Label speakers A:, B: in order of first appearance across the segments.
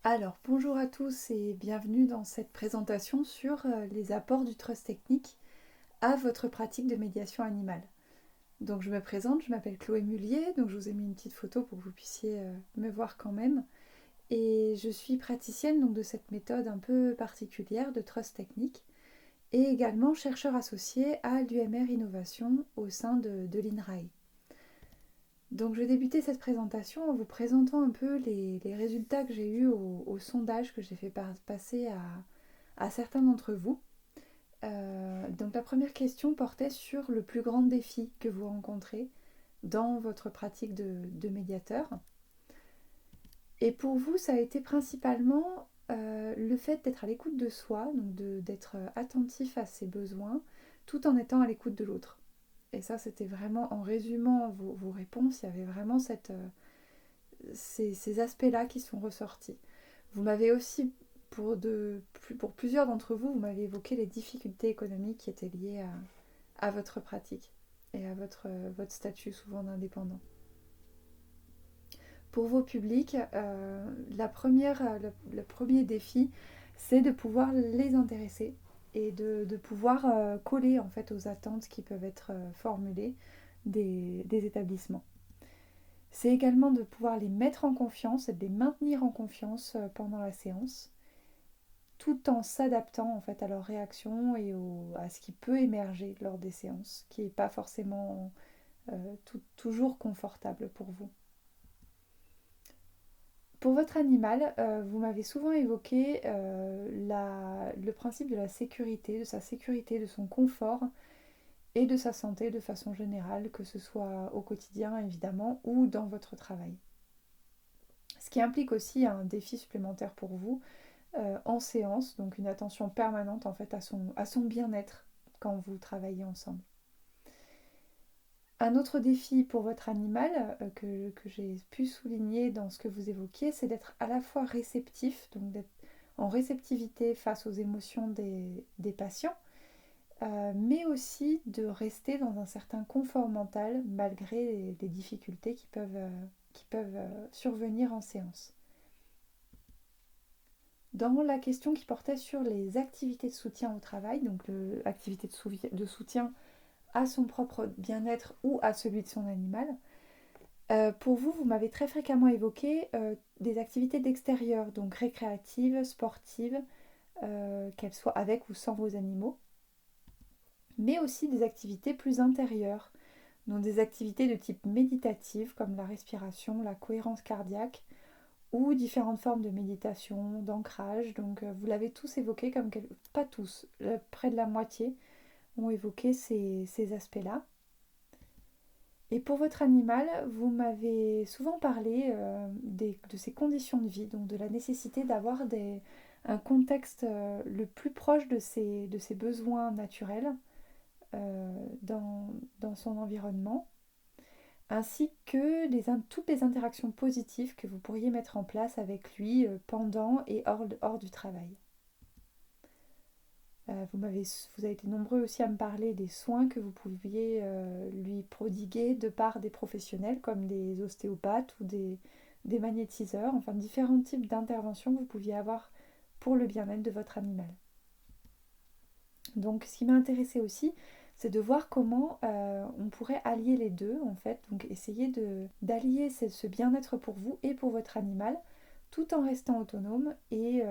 A: Alors, bonjour à tous et bienvenue dans cette présentation sur les apports du trust technique à votre pratique de médiation animale. Donc, je me présente, je m'appelle Chloé Mullier, donc je vous ai mis une petite photo pour que vous puissiez me voir quand même. Et je suis praticienne donc, de cette méthode un peu particulière de trust technique et également chercheur associé à l'UMR Innovation au sein de l'INRAE. Donc je vais débuter cette présentation en vous présentant un peu les résultats que j'ai eus au sondage que j'ai fait passer à certains d'entre vous. Donc la première question portait sur le plus grand défi que vous rencontrez dans votre pratique de médiateur. Et pour vous, ça a été principalement le fait d'être à l'écoute de soi, donc d'être attentif à ses besoins, tout en étant à l'écoute de l'autre. Et ça, c'était vraiment, en résumant vos réponses, il y avait vraiment ces aspects-là qui sont ressortis. Vous m'avez aussi, pour plusieurs d'entre vous, vous m'avez évoqué les difficultés économiques qui étaient liées à votre pratique et à votre statut souvent d'indépendant. Pour vos publics, le premier défi, c'est de pouvoir les intéresser et de pouvoir coller en fait aux attentes qui peuvent être formulées des établissements. C'est également de pouvoir les mettre en confiance et de les maintenir en confiance pendant la séance, tout en s'adaptant en fait à leurs réactions et à ce qui peut émerger lors des séances, qui n'est pas forcément toujours confortable pour vous. Pour votre animal, vous m'avez souvent évoqué le principe de la sécurité, de sa sécurité, de son confort et de sa santé de façon générale, que ce soit au quotidien évidemment ou dans votre travail. Ce qui implique aussi un défi supplémentaire pour vous en séance, donc une attention permanente en fait à son bien-être quand vous travaillez ensemble. Un autre défi pour votre animal que j'ai pu souligner dans ce que vous évoquiez, c'est d'être à la fois réceptif, donc d'être en réceptivité face aux émotions des patients, mais aussi de rester dans un certain confort mental malgré les difficultés qui peuvent survenir en séance. Dans la question qui portait sur les activités de soutien au travail, donc activités de soutien à son propre bien-être ou à celui de son animal, pour vous, vous m'avez très fréquemment évoqué des activités d'extérieur, donc récréatives, sportives, qu'elles soient avec ou sans vos animaux, mais aussi des activités plus intérieures, donc des activités de type méditative comme la respiration, la cohérence cardiaque, ou différentes formes de méditation, d'ancrage. Donc vous l'avez tous évoqué, pas tous, près de la moitié ont évoqué ces aspects-là. Et pour votre animal, vous m'avez souvent parlé de ses conditions de vie, donc de la nécessité d'avoir un contexte le plus proche de ses besoins naturels dans son environnement, ainsi que toutes les interactions positives que vous pourriez mettre en place avec lui pendant et hors du travail. Vous avez été nombreux aussi à me parler des soins que vous pouviez lui prodiguer de part des professionnels comme des ostéopathes ou des magnétiseurs, enfin différents types d'interventions que vous pouviez avoir pour le bien-être de votre animal. Donc ce qui m'a intéressé aussi, c'est de voir comment on pourrait allier les deux en fait, donc essayer d'allier ce bien-être pour vous et pour votre animal tout en restant autonome et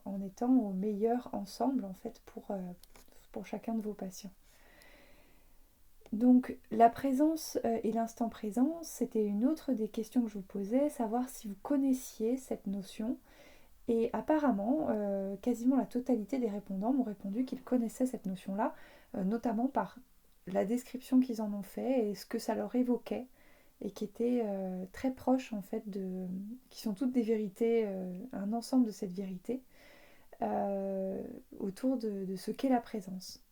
A: en étant au meilleur ensemble en fait pour chacun de vos patients. Donc la présence et l'instant présent, c'était une autre des questions que je vous posais, savoir si vous connaissiez cette notion. Et apparemment, quasiment la totalité des répondants m'ont répondu qu'ils connaissaient cette notion-là, notamment par la description qu'ils en ont fait et ce que ça leur évoquait, et qui était très proche en fait qui sont toutes des vérités, un ensemble de cette vérité, autour de ce qu'est la présence.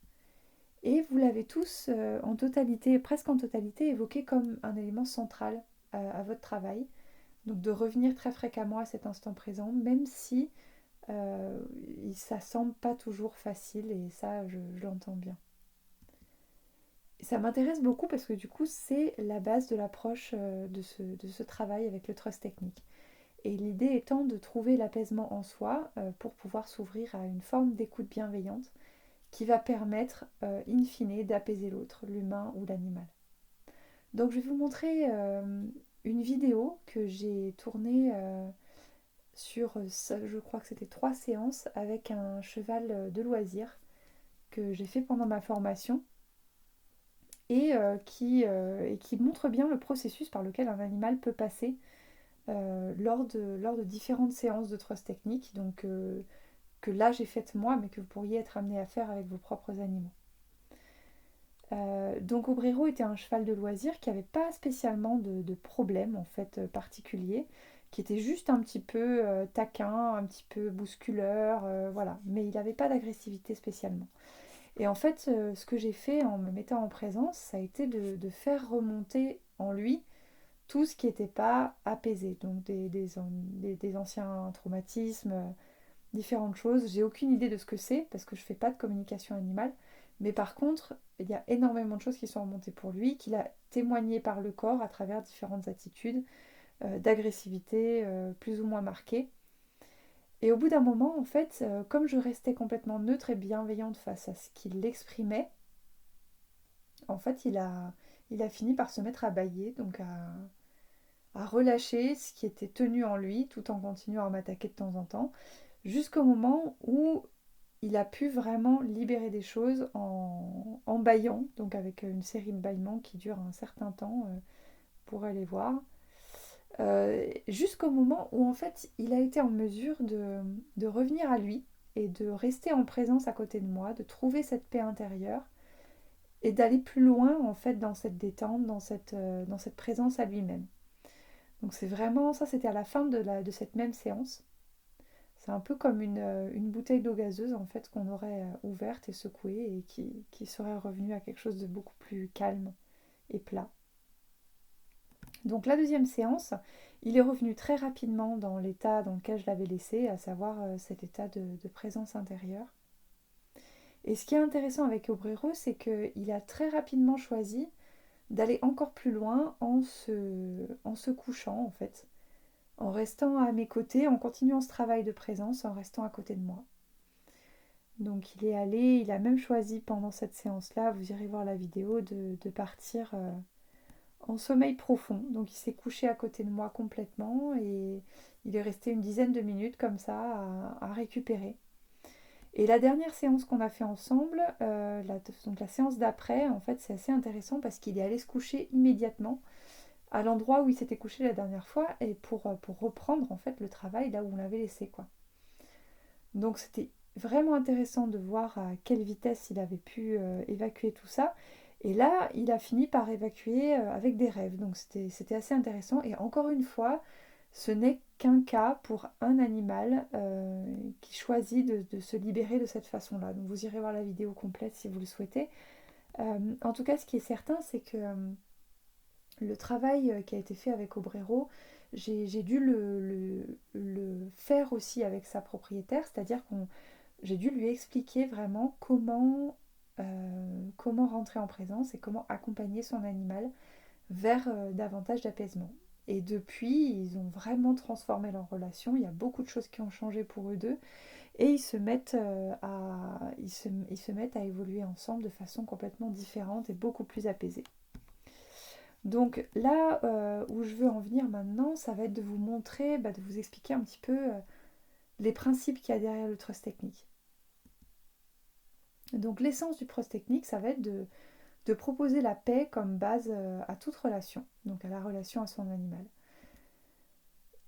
A: Et vous l'avez tous en totalité, presque en totalité, évoqué comme un élément central à votre travail. Donc de revenir très fréquemment à cet instant présent, même si ça semble pas toujours facile, et ça je l'entends bien. Ça m'intéresse beaucoup parce que du coup c'est la base de l'approche de ce travail avec le trust technique. Et l'idée étant de trouver l'apaisement en soi pour pouvoir s'ouvrir à une forme d'écoute bienveillante qui va permettre, in fine, d'apaiser l'autre, l'humain ou l'animal. Donc je vais vous montrer une vidéo que j'ai tournée sur, je crois que c'était 3 séances, avec un cheval de loisir que j'ai fait pendant ma formation et qui montre bien le processus par lequel un animal peut passer lors de différentes séances de trust technique, donc que là j'ai faites moi, mais que vous pourriez être amené à faire avec vos propres animaux. Donc Obrero était un cheval de loisir qui n'avait pas spécialement de problème en fait particulier, qui était juste un petit peu taquin, un petit peu bousculeur, voilà, mais il n'avait pas d'agressivité spécialement. Et en fait, ce que j'ai fait en me mettant en présence, ça a été de faire remonter en lui tout ce qui n'était pas apaisé, donc des anciens traumatismes, différentes choses. J'ai aucune idée de ce que c'est parce que je ne fais pas de communication animale, mais par contre, il y a énormément de choses qui sont remontées pour lui, qu'il a témoigné par le corps à travers différentes attitudes d'agressivité plus ou moins marquées. Et au bout d'un moment, en fait, comme je restais complètement neutre et bienveillante face à ce qu'il exprimait, en fait, il a fini par se mettre à bâiller, donc à relâcher ce qui était tenu en lui, tout en continuant à m'attaquer de temps en temps, jusqu'au moment où il a pu vraiment libérer des choses en bâillant, donc avec une série de bâillements qui durent un certain temps, pour aller voir, jusqu'au moment où en fait il a été en mesure de revenir à lui et de rester en présence à côté de moi, de trouver cette paix intérieure et d'aller plus loin en fait dans cette détente, dans cette présence à lui-même. Donc c'est vraiment ça, c'était à la fin de cette même séance. C'est un peu comme une bouteille d'eau gazeuse en fait qu'on aurait ouverte et secouée et qui serait revenue à quelque chose de beaucoup plus calme et plat. Donc la deuxième séance, il est revenu très rapidement dans l'état dans lequel je l'avais laissé, à savoir cet état de présence intérieure. Et ce qui est intéressant avec Obrero, c'est qu'il a très rapidement choisi d'aller encore plus loin en se couchant en fait, en restant à mes côtés, en continuant ce travail de présence, en restant à côté de moi. Donc il est allé, il a même choisi pendant cette séance-là, vous irez voir la vidéo, de partir en sommeil profond. Donc il s'est couché à côté de moi complètement et il est resté une dizaine de minutes comme ça à récupérer. Et la dernière séance qu'on a fait ensemble, donc la séance d'après, en fait c'est assez intéressant parce qu'il est allé se coucher immédiatement à l'endroit où il s'était couché la dernière fois et pour reprendre en fait le travail là où on l'avait laissé quoi. Donc c'était vraiment intéressant de voir à quelle vitesse il avait pu évacuer tout ça. Et là, il a fini par évacuer avec des rêves. Donc c'était assez intéressant. Et encore une fois, ce n'est qu'un cas pour un animal qui choisit de se libérer de cette façon-là. Donc vous irez voir la vidéo complète si vous le souhaitez. En tout cas, ce qui est certain, c'est que le travail qui a été fait avec Obrero, j'ai dû le faire aussi avec sa propriétaire, c'est-à-dire que j'ai dû lui expliquer vraiment comment rentrer en présence et comment accompagner son animal vers davantage d'apaisement. Et depuis, ils ont vraiment transformé leur relation, il y a beaucoup de choses qui ont changé pour eux deux, et ils se mettent à évoluer ensemble de façon complètement différente et beaucoup plus apaisée. Donc là où je veux en venir maintenant, ça va être de vous montrer, de vous expliquer un petit peu les principes qu'il y a derrière le trust technique. Donc l'essence du trust technique, ça va être de proposer la paix comme base à toute relation, donc à la relation à son animal.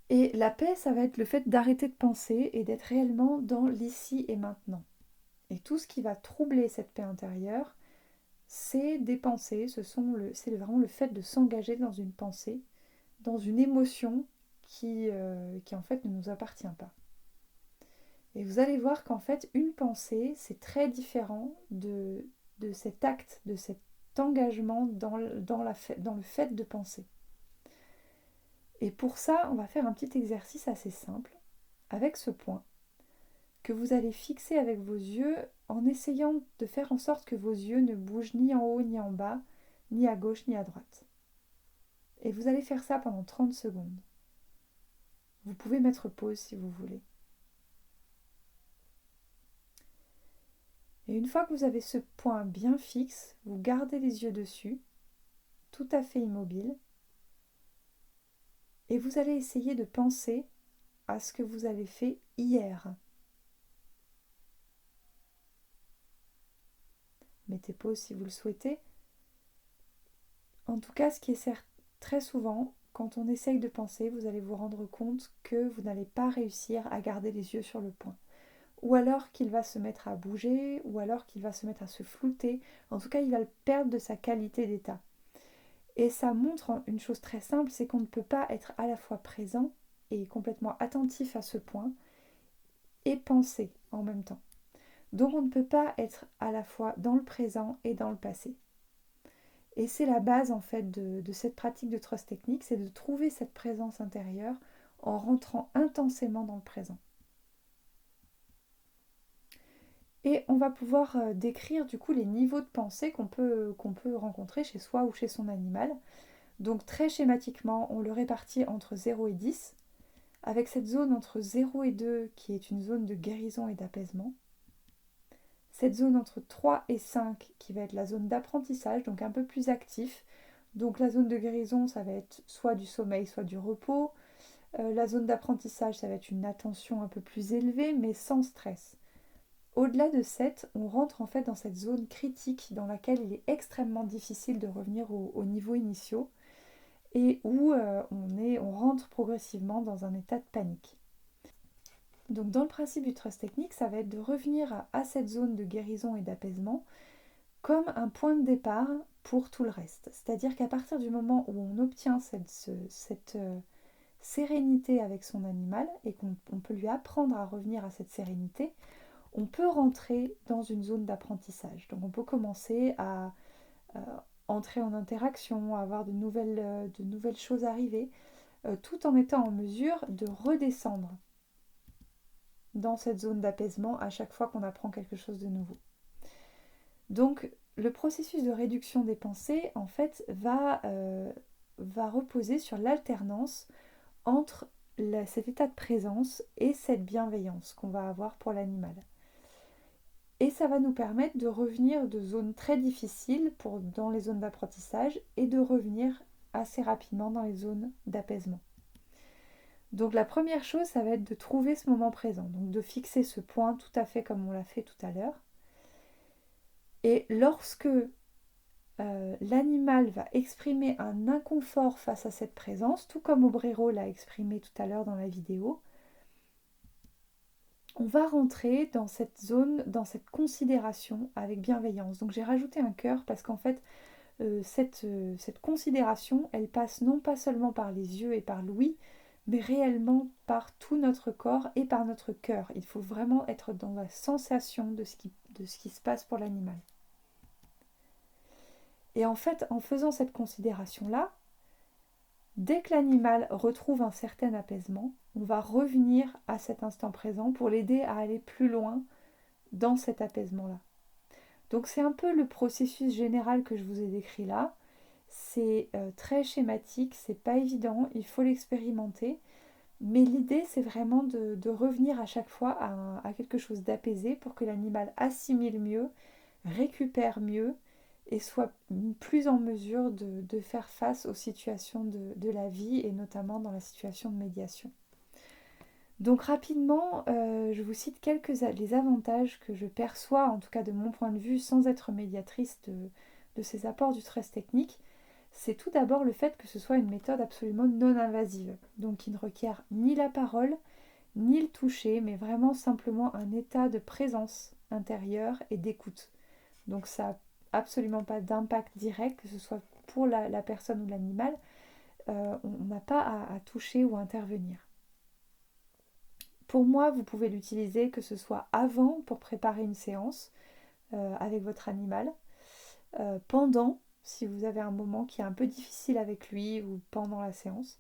A: Et la paix, ça va être le fait d'arrêter de penser et d'être réellement dans l'ici et maintenant. Et tout ce qui va troubler cette paix intérieure, c'est des pensées, c'est vraiment le fait de s'engager dans une pensée, dans une émotion qui en fait ne nous appartient pas. Et vous allez voir qu'en fait, une pensée, c'est très différent de cet acte, de cet engagement dans le fait de penser. Et pour ça, on va faire un petit exercice assez simple, avec ce point, que vous allez fixer avec vos yeux en essayant de faire en sorte que vos yeux ne bougent ni en haut ni en bas, ni à gauche ni à droite. Et vous allez faire ça pendant 30 secondes. Vous pouvez mettre pause si vous voulez. Et une fois que vous avez ce point bien fixe, vous gardez les yeux dessus, tout à fait immobile, et vous allez essayer de penser à ce que vous avez fait hier. Mettez pause si vous le souhaitez. En tout cas, ce qui est très souvent, quand on essaye de penser, vous allez vous rendre compte que vous n'allez pas réussir à garder les yeux sur le point. Ou alors qu'il va se mettre à bouger, ou alors qu'il va se mettre à se flouter. En tout cas, il va perdre de sa qualité d'état. Et ça montre une chose très simple, c'est qu'on ne peut pas être à la fois présent et complètement attentif à ce point et penser en même temps. Donc on ne peut pas être à la fois dans le présent et dans le passé. Et c'est la base en fait de cette pratique de trust technique, c'est de trouver cette présence intérieure en rentrant intensément dans le présent. Et on va pouvoir décrire du coup les niveaux de pensée qu'on peut rencontrer chez soi ou chez son animal. Donc très schématiquement, on le répartit entre 0 et 10, avec cette zone entre 0 et 2 qui est une zone de guérison et d'apaisement. Cette zone entre 3 et 5 qui va être la zone d'apprentissage, donc un peu plus actif. Donc la zone de guérison, ça va être soit du sommeil, soit du repos. La zone d'apprentissage, ça va être une attention un peu plus élevée, mais sans stress. Au-delà de 7, on rentre en fait dans cette zone critique dans laquelle il est extrêmement difficile de revenir aux niveaux initiaux et où on rentre progressivement dans un état de panique. Donc dans le principe du trust technique, ça va être de revenir à cette zone de guérison et d'apaisement comme un point de départ pour tout le reste. C'est-à-dire qu'à partir du moment où on obtient cette sérénité avec son animal et qu'on peut lui apprendre à revenir à cette sérénité, on peut rentrer dans une zone d'apprentissage. Donc on peut commencer à entrer en interaction, à avoir de nouvelles choses arriver, tout en étant en mesure de redescendre dans cette zone d'apaisement à chaque fois qu'on apprend quelque chose de nouveau. Donc le processus de réduction des pensées, en fait, va reposer sur l'alternance entre cet état de présence et cette bienveillance qu'on va avoir pour l'animal. Et ça va nous permettre de revenir de zones très difficiles dans les zones d'apprentissage et de revenir assez rapidement dans les zones d'apaisement. Donc la première chose, ça va être de trouver ce moment présent, donc de fixer ce point tout à fait comme on l'a fait tout à l'heure. Et lorsque l'animal va exprimer un inconfort face à cette présence, tout comme Obrero l'a exprimé tout à l'heure dans la vidéo, on va rentrer dans cette zone, dans cette considération avec bienveillance. Donc j'ai rajouté un cœur parce qu'en fait, cette considération, elle passe non pas seulement par les yeux et par l'ouïe, mais réellement par tout notre corps et par notre cœur. Il faut vraiment être dans la sensation de ce qui se passe pour l'animal. Et en fait, en faisant cette considération-là, dès que l'animal retrouve un certain apaisement, on va revenir à cet instant présent pour l'aider à aller plus loin dans cet apaisement-là. Donc c'est un peu le processus général que je vous ai décrit là. C'est très schématique, c'est pas évident, il faut l'expérimenter. Mais l'idée, c'est vraiment de revenir à chaque fois à quelque chose d'apaisé pour que l'animal assimile mieux, récupère mieux et soit plus en mesure de faire face aux situations de la vie et notamment dans la situation de médiation. Donc rapidement, je vous cite les avantages que je perçois, en tout cas de mon point de vue, sans être médiatrice de ces apports du trust technique. C'est tout d'abord le fait que ce soit une méthode absolument non invasive, donc qui ne requiert ni la parole, ni le toucher, mais vraiment simplement un état de présence intérieure et d'écoute. Donc ça n'a absolument pas d'impact direct, que ce soit pour la personne ou l'animal, on n'a pas à toucher ou à intervenir. Pour moi, vous pouvez l'utiliser que ce soit avant pour préparer une séance avec votre animal, pendant, si vous avez un moment qui est un peu difficile avec lui ou pendant la séance,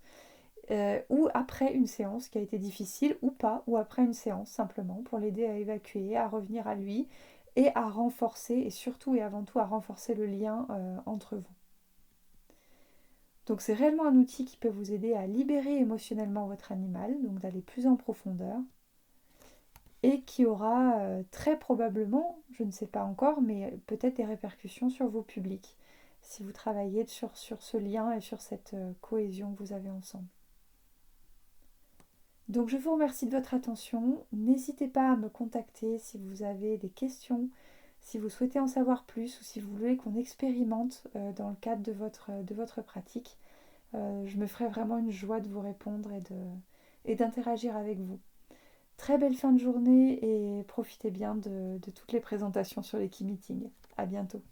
A: ou après une séance qui a été difficile ou pas, ou après une séance simplement pour l'aider à évacuer, à revenir à lui et à renforcer, et surtout et avant tout à renforcer le lien entre vous. Donc c'est réellement un outil qui peut vous aider à libérer émotionnellement votre animal, donc d'aller plus en profondeur, et qui aura très probablement, je ne sais pas encore, mais peut-être des répercussions sur vos publics, si vous travaillez sur ce lien et sur cette cohésion que vous avez ensemble. Donc je vous remercie de votre attention. N'hésitez pas à me contacter si vous avez des questions, si vous souhaitez en savoir plus ou si vous voulez qu'on expérimente dans le cadre de votre pratique. Je me ferai vraiment une joie de vous répondre et d'interagir avec vous. Très belle fin de journée et profitez bien de toutes les présentations sur les Key Meetings. À bientôt.